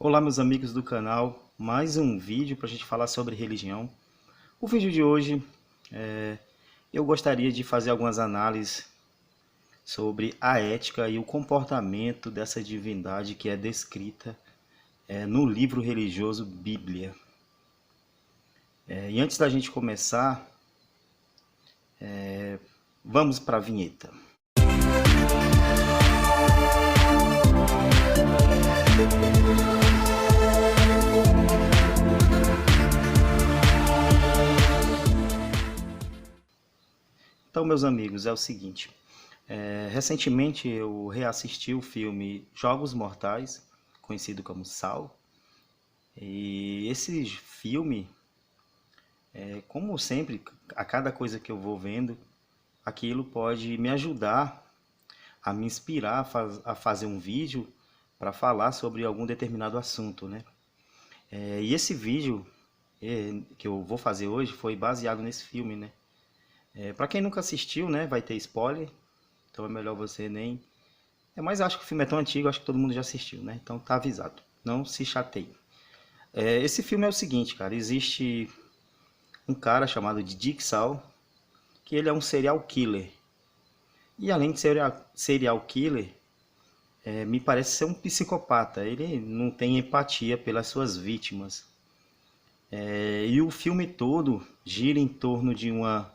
Olá, meus amigos do canal, mais um vídeo para a gente falar sobre religião. O vídeo de hoje, eu gostaria de fazer algumas análises sobre a ética e o comportamento dessa divindade que é descrita no livro religioso Bíblia. E antes da gente começar, vamos para a vinheta. Então, meus amigos, é o seguinte. Recentemente eu reassisti o filme Jogos Mortais, conhecido como Saw. E esse filme, como sempre, a cada coisa que eu vou vendo, aquilo pode me ajudar a me inspirar a fazer um vídeo para falar sobre algum determinado assunto, né? E esse vídeo que eu vou fazer hoje foi baseado nesse filme, né? Para quem nunca assistiu, né, vai ter spoiler, então é melhor você nem... mas acho que o filme é tão antigo, acho que todo mundo já assistiu, né? Então tá avisado, não se chateie. Esse filme é o seguinte, cara, existe um cara chamado de Jigsaw, que ele é um serial killer. E além de ser serial killer, me parece ser um psicopata. Ele não tem empatia pelas suas vítimas. E o filme todo gira em torno de uma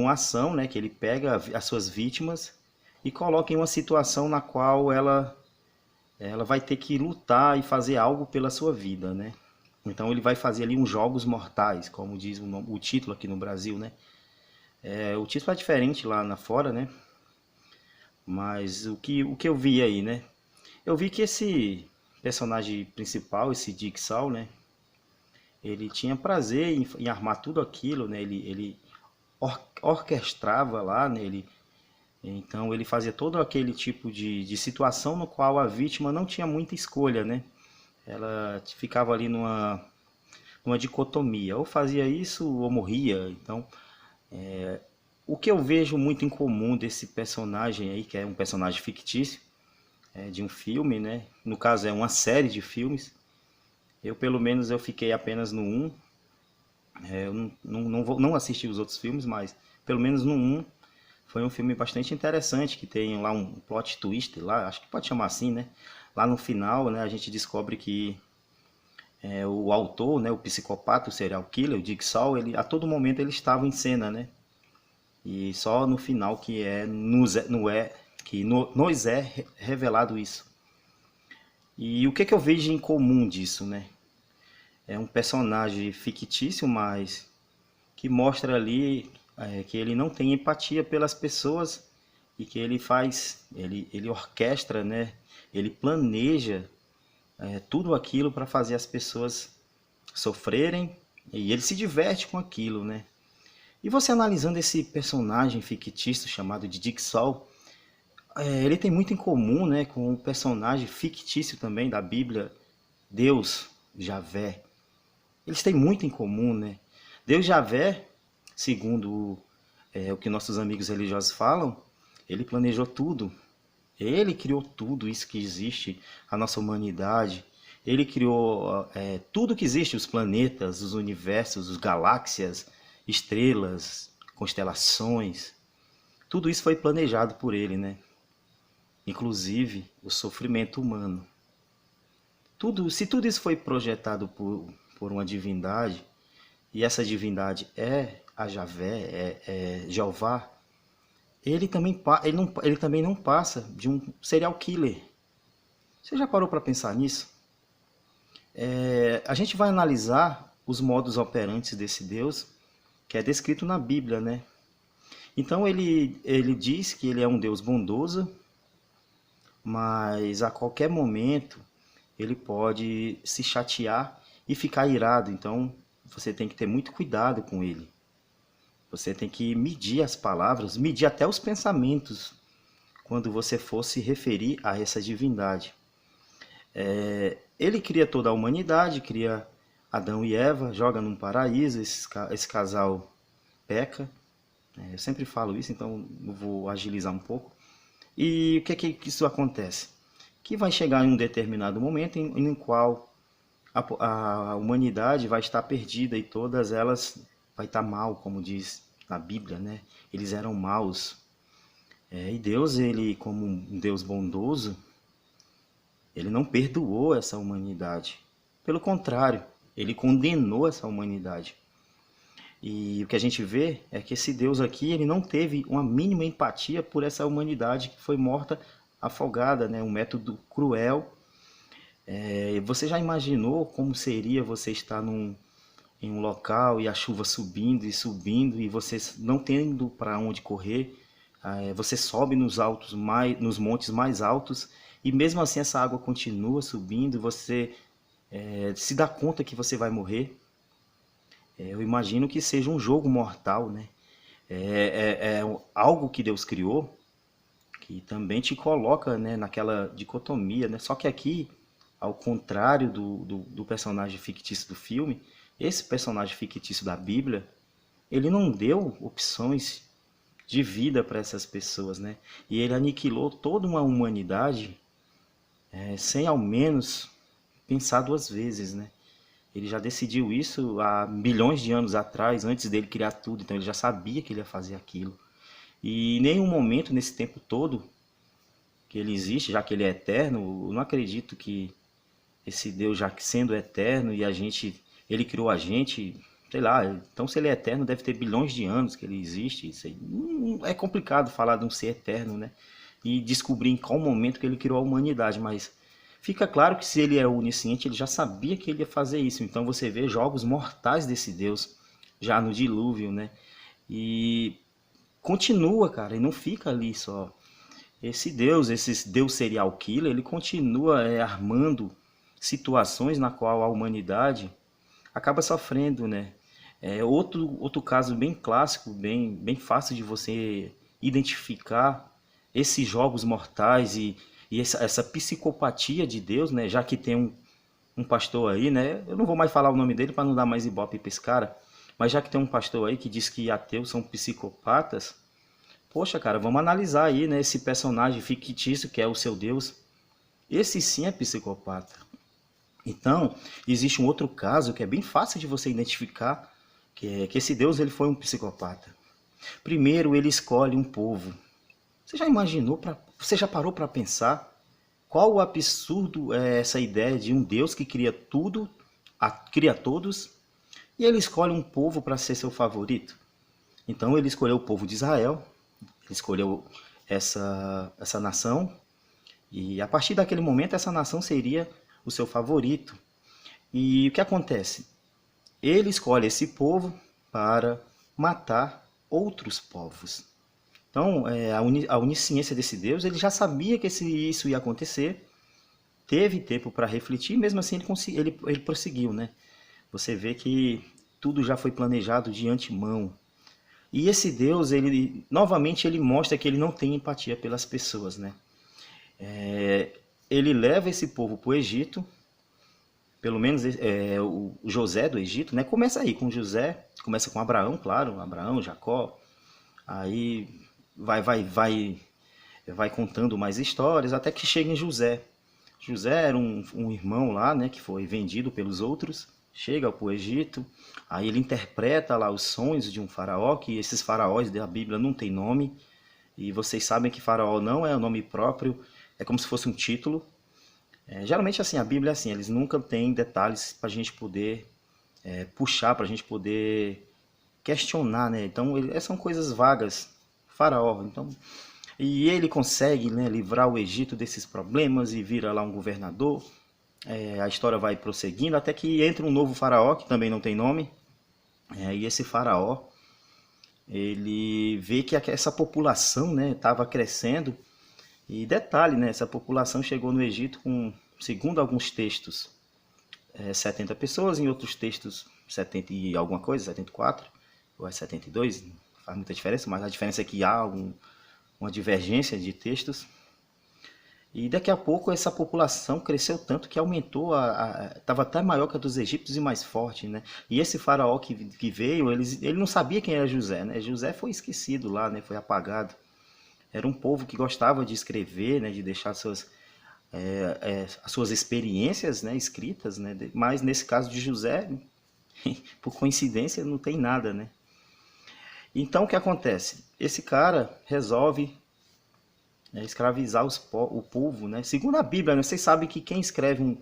ação, né, que ele pega as suas vítimas e coloca em uma situação na qual ela vai ter que lutar e fazer algo pela sua vida, né? Então ele vai fazer ali uns jogos mortais, como diz o título aqui no Brasil, né? O título é diferente lá fora, né? Mas o que eu vi aí, né? Eu vi que esse personagem principal, esse Jigsaw, né? Ele tinha prazer em armar tudo aquilo, né? Ele orquestrava lá, né? Então ele fazia todo aquele tipo de situação no qual a vítima não tinha muita escolha, né? Ela ficava ali numa dicotomia, ou fazia isso ou morria. Então, o que eu vejo muito em comum desse personagem aí, que é um personagem fictício, de um filme, né? No caso é uma série de filmes. Pelo menos eu fiquei apenas no 1. Eu não assisti os outros filmes, mas pelo menos no 1 foi um filme bastante interessante, que tem lá um plot twist, lá, acho que pode chamar assim, né? Lá no final, né, a gente descobre que o autor, né, o psicopata, o serial killer, o Jigsaw, a todo momento ele estava em cena, né? E só no final que nos é revelado isso. E o que eu vejo em comum disso, né? É um personagem fictício, mas que mostra ali que ele não tem empatia pelas pessoas e que ele orquestra, né? Ele planeja tudo aquilo para fazer as pessoas sofrerem e ele se diverte com aquilo, né? E você analisando esse personagem fictício chamado de Jigsaw, ele tem muito em comum, né, com o personagem fictício também da Bíblia, Deus, Javé. Eles têm muito em comum, né? Deus Javé, segundo o que nossos amigos religiosos falam, ele planejou tudo. Ele criou tudo isso que existe, a nossa humanidade. Ele criou tudo que existe, os planetas, os universos, as galáxias, estrelas, constelações. Tudo isso foi planejado por ele, né? Inclusive o sofrimento humano. Se tudo isso foi projetado por uma divindade, e essa divindade é a Javé, é Jeová, ele também não passa de um serial killer. Você já parou para pensar nisso? A gente vai analisar os modus operantes desse Deus, que é descrito na Bíblia, né? Então ele diz que ele é um Deus bondoso, mas a qualquer momento ele pode se chatear e ficar irado. Então você tem que ter muito cuidado com ele. Você tem que medir as palavras, medir até os pensamentos quando você for se referir a essa divindade. Ele cria toda a humanidade, cria Adão e Eva, joga num paraíso, esse casal peca. Eu sempre falo isso, então eu vou agilizar um pouco. E o que isso acontece? que vai chegar em um determinado momento em qual a humanidade vai estar perdida e todas elas vai estar mal, como diz na Bíblia, né? Eles eram maus. E Deus, ele como um Deus bondoso, ele não perdoou essa humanidade. Pelo contrário, ele condenou essa humanidade. E o que a gente vê é que esse Deus aqui, ele não teve uma mínima empatia por essa humanidade que foi morta afogada, né? Um método cruel. Você já imaginou como seria você estar em um local e a chuva subindo e subindo e você não tendo para onde correr? Você sobe nos montes mais altos e mesmo assim essa água continua subindo, você se dá conta que você vai morrer. Eu imagino que seja um jogo mortal, né? É algo que Deus criou que também te coloca, né, naquela dicotomia, né? Só que aqui, ao contrário do personagem fictício do filme, esse personagem fictício da Bíblia, ele não deu opções de vida para essas pessoas, né? E ele aniquilou toda uma humanidade sem ao menos pensar duas vezes, né? Ele já decidiu isso há milhões de anos atrás, antes dele criar tudo, então ele já sabia que ele ia fazer aquilo. E em nenhum momento nesse tempo todo que ele existe, já que ele é eterno, eu não acredito que esse Deus, já que sendo eterno e ele criou a gente, sei lá, então se ele é eterno deve ter bilhões de anos que ele existe. Isso aí, é complicado falar de um ser eterno, né? E descobrir em qual momento que ele criou a humanidade, mas fica claro que se ele é onisciente, ele já sabia que ele ia fazer isso. Então você vê jogos mortais desse Deus já no dilúvio, né? E continua, cara, e não fica ali só. Esse Deus serial killer, ele continua armando situações na qual a humanidade acaba sofrendo, né? Outro caso bem clássico, bem fácil de você identificar esses jogos mortais e essa psicopatia de Deus, né? Já que tem um pastor aí, né? Eu não vou mais falar o nome dele para não dar mais ibope para esse cara, mas já que tem um pastor aí que diz que ateus são psicopatas, poxa, cara, vamos analisar aí, né, esse personagem fictício que é o seu Deus. Esse sim é psicopata. Então, existe um outro caso que é bem fácil de você identificar, que é que esse Deus ele foi um psicopata. Primeiro, ele escolhe um povo. Você já parou para pensar qual o absurdo é essa ideia de um Deus que cria tudo, cria todos, e ele escolhe um povo para ser seu favorito? Então, ele escolheu o povo de Israel, ele escolheu essa nação, e a partir daquele momento essa nação seria o seu favorito. E o que acontece? Ele escolhe esse povo para matar outros povos. Então, a onisciência desse Deus, ele já sabia que isso ia acontecer, teve tempo para refletir, mesmo assim ele prosseguiu, né? Você vê que tudo já foi planejado de antemão. E esse Deus, novamente, ele mostra que ele não tem empatia pelas pessoas, né? Ele leva esse povo para o Egito, pelo menos o José do Egito, né? Começa aí com José, começa com Abraão, claro, Abraão, Jacó, aí vai contando mais histórias, até que chega em José. José era um irmão lá, né, que foi vendido pelos outros, chega para o Egito, aí ele interpreta lá os sonhos de um faraó, que esses faraós da Bíblia não tem nome, e vocês sabem que faraó não é o nome próprio, é como se fosse um título. Geralmente assim, a Bíblia é assim, eles nunca têm detalhes para a gente poder puxar, para a gente poder questionar, né? Então são coisas vagas, faraó, então... E ele consegue, né, livrar o Egito desses problemas e vira lá um governador. A história vai prosseguindo até que entra um novo faraó, que também não tem nome. E esse faraó, ele vê que essa população, né, estava crescendo. E detalhe, né, essa população chegou no Egito com, segundo alguns textos, 70 pessoas, em outros textos 70 e alguma coisa, 74 ou 72, não faz muita diferença, mas a diferença é que há uma divergência de textos. E daqui a pouco essa população cresceu tanto que aumentou, estava até maior que a dos egípcios e mais forte, né? E esse faraó que veio, ele não sabia quem era José, né? José foi esquecido lá, né? Foi apagado. Era um povo que gostava de escrever, né? De deixar as suas experiências, né, escritas, né, mas nesse caso de José, por coincidência, não tem nada, né? Então o que acontece? Esse cara resolve escravizar o povo, né? Segundo a Bíblia, né? Vocês sabem que quem escreve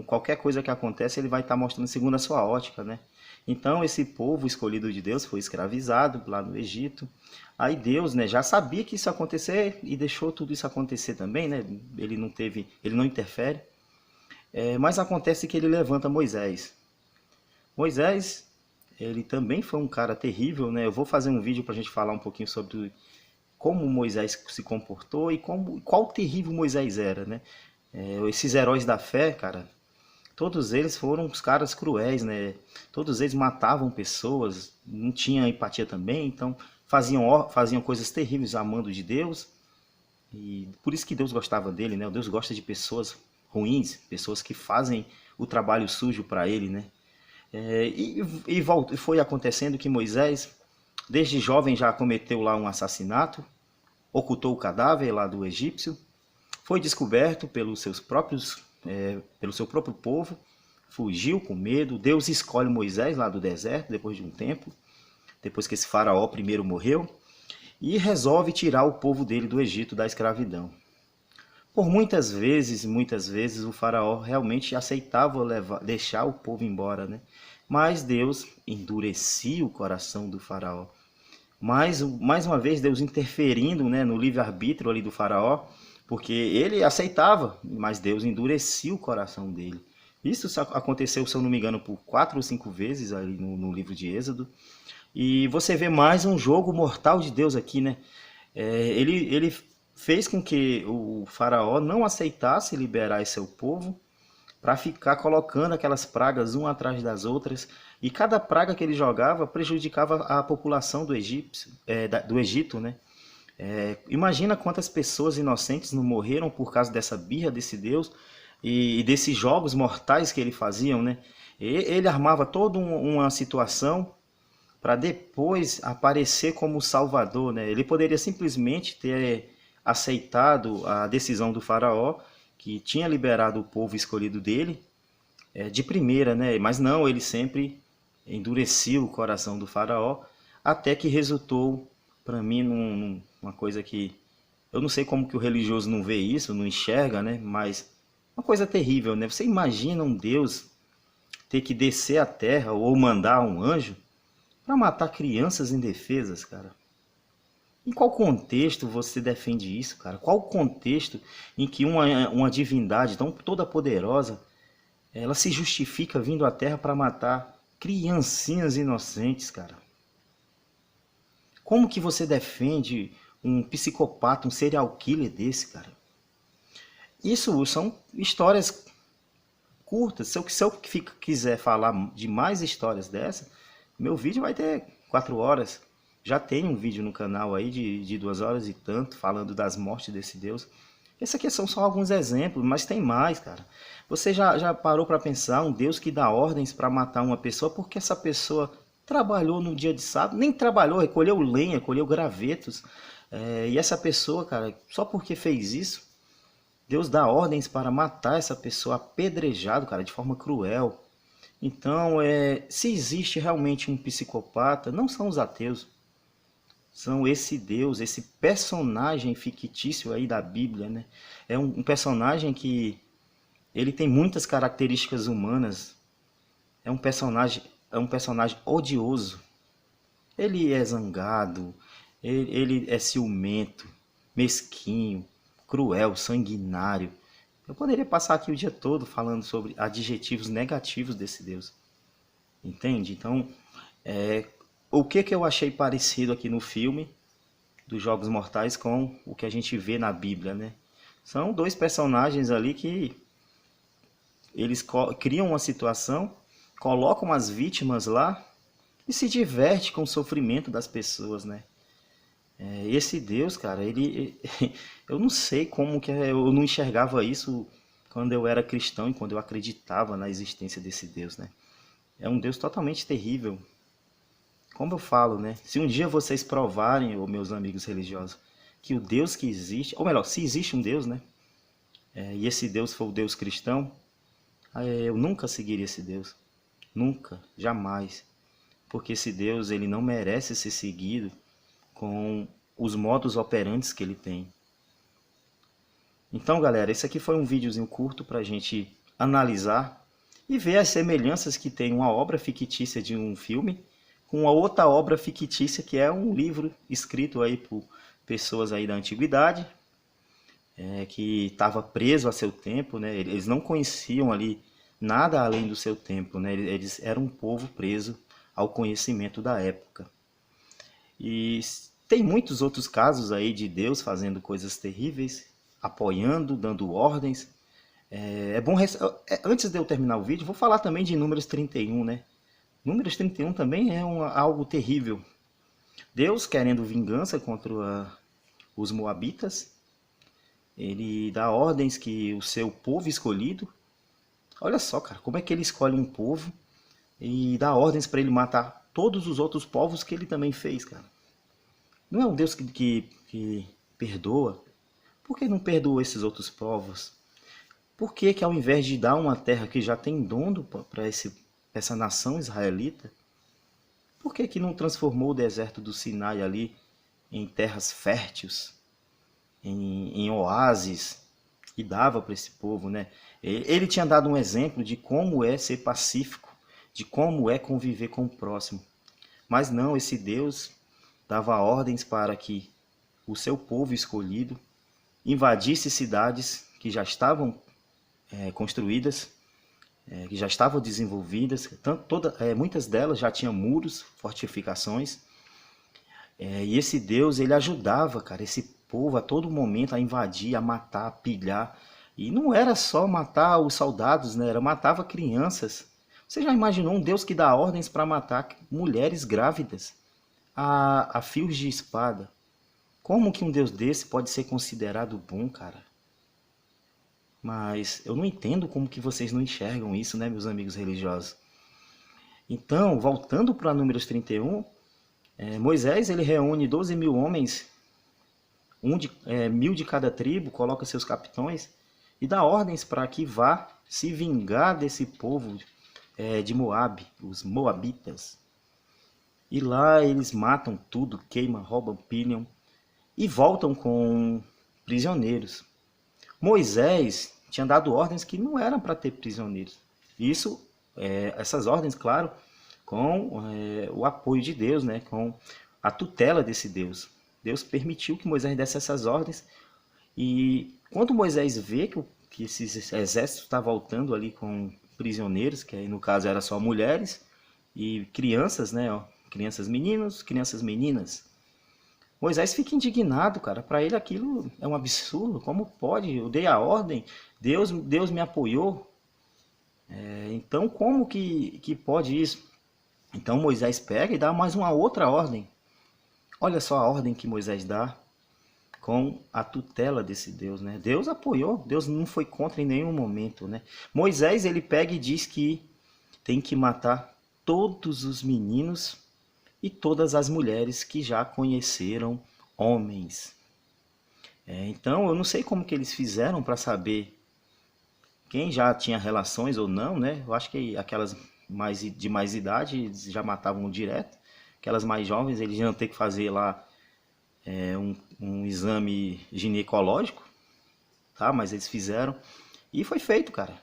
qualquer coisa que acontece, ele vai estar mostrando segundo a sua ótica, né? Então esse povo escolhido de Deus foi escravizado lá no Egito. Aí Deus, né, já sabia que isso ia acontecer e deixou tudo isso acontecer também, né? Ele não interfere. Mas acontece que ele levanta Moisés. Moisés, ele também foi um cara terrível, né? Eu vou fazer um vídeo para a gente falar um pouquinho sobre como Moisés se comportou e qual terrível Moisés era, né? Esses heróis da fé, cara, todos eles foram os caras cruéis, né? Todos eles matavam pessoas, não tinham empatia também, então faziam coisas terríveis amando de Deus. E por isso que Deus gostava dele, né? Deus gosta de pessoas ruins, pessoas que fazem o trabalho sujo para ele, né? E foi acontecendo que Moisés, desde jovem, já cometeu lá um assassinato, ocultou o cadáver lá do egípcio, foi descoberto pelo seu próprio povo, fugiu com medo. Deus escolhe Moisés lá do deserto, depois de um tempo, depois que esse faraó primeiro morreu, e resolve tirar o povo dele do Egito, da escravidão. Por muitas vezes, o faraó realmente aceitava deixar o povo embora, né? Mas Deus endurecia o coração do faraó. Mais uma vez, Deus interferindo, né, no livre-arbítrio ali do faraó, porque ele aceitava, mas Deus endurecia o coração dele. Isso aconteceu, se eu não me engano, por 4 ou 5 vezes ali no livro de Êxodo. E você vê mais um jogo mortal de Deus aqui, né? Ele fez com que o faraó não aceitasse liberar esse seu povo, para ficar colocando aquelas pragas uma atrás das outras, e cada praga que ele jogava prejudicava a população do Egito, né? Imagina quantas pessoas inocentes não morreram por causa dessa birra desse Deus e desses jogos mortais que ele fazia, né? Ele armava toda uma situação para depois aparecer como Salvador, né? Ele poderia simplesmente ter aceitado a decisão do faraó, que tinha liberado o povo escolhido dele, de primeira, né? Mas não, ele sempre endureceu o coração do faraó, até que resultou, para mim, numa coisa que eu não sei como que o religioso não vê isso, não enxerga, né? Mas uma coisa terrível, né? Você imagina um Deus ter que descer à terra ou mandar um anjo para matar crianças indefesas, cara? Em qual contexto você defende isso, cara? Qual o contexto em que uma divindade tão toda poderosa, ela se justifica vindo à Terra para matar criancinhas inocentes, cara? Como que você defende um psicopata, um serial killer desse, cara? Isso são histórias curtas. Se eu quiser falar de mais histórias dessa, meu vídeo vai ter 4 horas. Já tem um vídeo no canal aí de 2 horas e tanto, falando das mortes desse Deus. Esses aqui são só alguns exemplos, mas tem mais, cara. Você já parou para pensar um Deus que dá ordens para matar uma pessoa porque essa pessoa trabalhou no dia de sábado? Nem trabalhou, recolheu lenha, colheu gravetos. E essa pessoa, cara, só porque fez isso, Deus dá ordens para matar essa pessoa apedrejado, cara, de forma cruel. Então, se existe realmente um psicopata, não são os ateus. São esse Deus, esse personagem fictício aí da Bíblia, né? É um personagem que ele tem muitas características humanas. É um personagem odioso. Ele é zangado, ele é ciumento, mesquinho, cruel, sanguinário. Eu poderia passar aqui o dia todo falando sobre adjetivos negativos desse Deus. Entende? Então, o que eu achei parecido aqui no filme dos Jogos Mortais com o que a gente vê na Bíblia, né? São 2 personagens ali que eles criam uma situação, colocam as vítimas lá e se diverte com o sofrimento das pessoas, né? Esse Deus, cara, eu não sei como que eu não enxergava isso quando eu era cristão e quando eu acreditava na existência desse Deus, né? É um Deus totalmente terrível. Como eu falo, né? Se um dia vocês provarem, meus amigos religiosos, que o Deus que existe, ou melhor, se existe um Deus, né? e esse Deus for o Deus cristão, eu nunca seguiria esse Deus. Nunca, jamais. Porque esse Deus, ele não merece ser seguido com os modus operantes que ele tem. Então, galera, esse aqui foi um videozinho curto para a gente analisar e ver as semelhanças que tem uma obra fictícia de um filme com uma outra obra fictícia que é um livro escrito aí por pessoas aí da antiguidade, que estava preso a seu tempo, né? Eles não conheciam ali nada além do seu tempo, né? Eles eram um povo preso ao conhecimento da época. E tem muitos outros casos aí de Deus fazendo coisas terríveis, apoiando, dando ordens. Antes de eu terminar o vídeo, vou falar também de Números 31, né? Números 31 também é algo terrível. Deus querendo vingança contra os moabitas, ele dá ordens que o seu povo escolhido, olha só, cara, como é que ele escolhe um povo e dá ordens para ele matar todos os outros povos que ele também fez, cara. Não é um Deus que perdoa? Por que não perdoou esses outros povos? Por que ao invés de dar uma terra que já tem dono para essa nação israelita, por que não transformou o deserto do Sinai ali em terras férteis, em oásis, e dava para esse povo, né? Ele tinha dado um exemplo de como é ser pacífico, de como é conviver com o próximo. Mas não, esse Deus dava ordens para que o seu povo escolhido invadisse cidades que já estavam construídas, que já estavam desenvolvidas, muitas delas já tinham muros, fortificações, e esse Deus, ele ajudava, cara, esse povo a todo momento a invadir, a matar, a pilhar, e não era só matar os soldados, né? Matava crianças. Você já imaginou um Deus que dá ordens para matar mulheres grávidas a fios de espada? Como que um Deus desse pode ser considerado bom, cara? Mas eu não entendo como que vocês não enxergam isso, né, meus amigos religiosos? Então, voltando para Números 31, Moisés ele reúne 12 mil homens, 1.000 de cada tribo, coloca seus capitães e dá ordens para que vá se vingar desse povo de Moabe, os moabitas. E lá eles matam tudo, queimam, roubam, pilham e voltam com prisioneiros. Moisés tinha dado ordens que não eram para ter prisioneiros. Isso, essas ordens, claro, com o apoio de Deus, né? Com a tutela desse Deus. Deus permitiu que Moisés desse essas ordens. E quando Moisés vê que esses exércitos estão voltando ali com prisioneiros, que aí no caso era só mulheres e crianças, né? Crianças meninos, crianças meninas. Moisés fica indignado, cara. Para ele aquilo é um absurdo. Como pode? Eu dei a ordem, Deus me apoiou. Então como que pode isso? Então Moisés pega e dá mais uma outra ordem. Olha só a ordem que Moisés dá com a tutela desse Deus, né? Deus apoiou, Deus não foi contra em nenhum momento, né? Moisés ele pega e diz que tem que matar todos os meninos e todas as mulheres que já conheceram homens. Então eu não sei como que eles fizeram para saber quem já tinha relações ou não, né? Eu acho que aquelas de mais idade eles já matavam direto. Aquelas mais jovens eles iam ter que fazer lá um exame ginecológico, tá? Mas eles fizeram e foi feito, cara.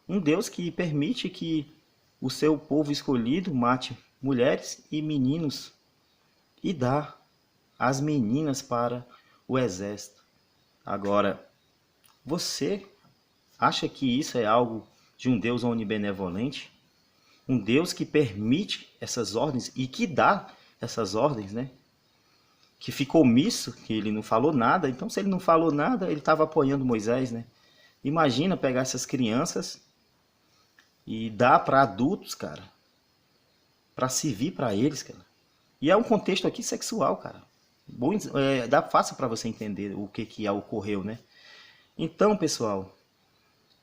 Um Deus que permite que o seu povo escolhido mate mulheres e meninos e dá as meninas para o exército. Agora, você acha que isso é algo de um Deus onibenevolente? Um Deus que permite essas ordens e que dá essas ordens, né? Que ficou omisso, que ele não falou nada. Então, se ele não falou nada, ele estava apoiando Moisés, né? Imagina pegar essas crianças e dar para adultos, cara, para servir para eles, cara. E é um contexto aqui sexual, cara. Dá fácil para você entender o que ocorreu, né? Então, pessoal,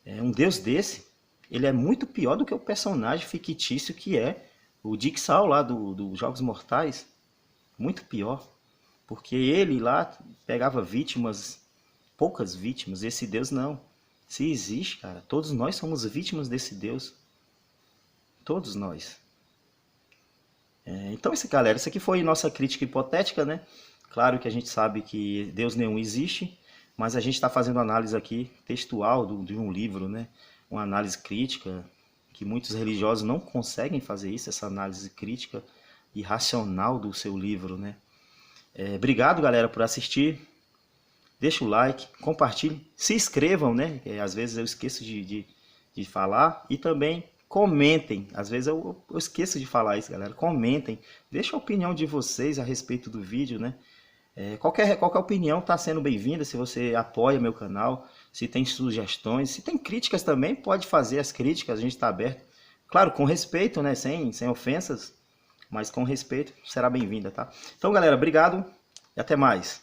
um Deus desse, ele é muito pior do que o personagem fictício que é o Jigsaw lá do Jogos Mortais. Muito pior. Porque ele lá pegava vítimas, poucas vítimas. Esse Deus não. Se existe, cara, todos nós somos vítimas desse Deus. Todos nós. Então, galera, isso aqui foi nossa crítica hipotética, né? Claro que a gente sabe que Deus nenhum existe, mas a gente está fazendo análise aqui textual de um livro, né? Uma análise crítica, que muitos religiosos não conseguem fazer isso, essa análise crítica e racional do seu livro, né? Obrigado, galera, por assistir. Deixa o like, compartilhe, se inscrevam, né? Às vezes eu esqueço de falar. E também comentem. Às vezes eu esqueço de falar isso, galera. Comentem. Deixa a opinião de vocês a respeito do vídeo, né? Qualquer opinião está sendo bem-vinda. Se você apoia meu canal, se tem sugestões, se tem críticas também, pode fazer as críticas. A gente está aberto. Claro, com respeito, né? Sem ofensas, mas com respeito será bem-vinda, tá? Então, galera, obrigado e até mais.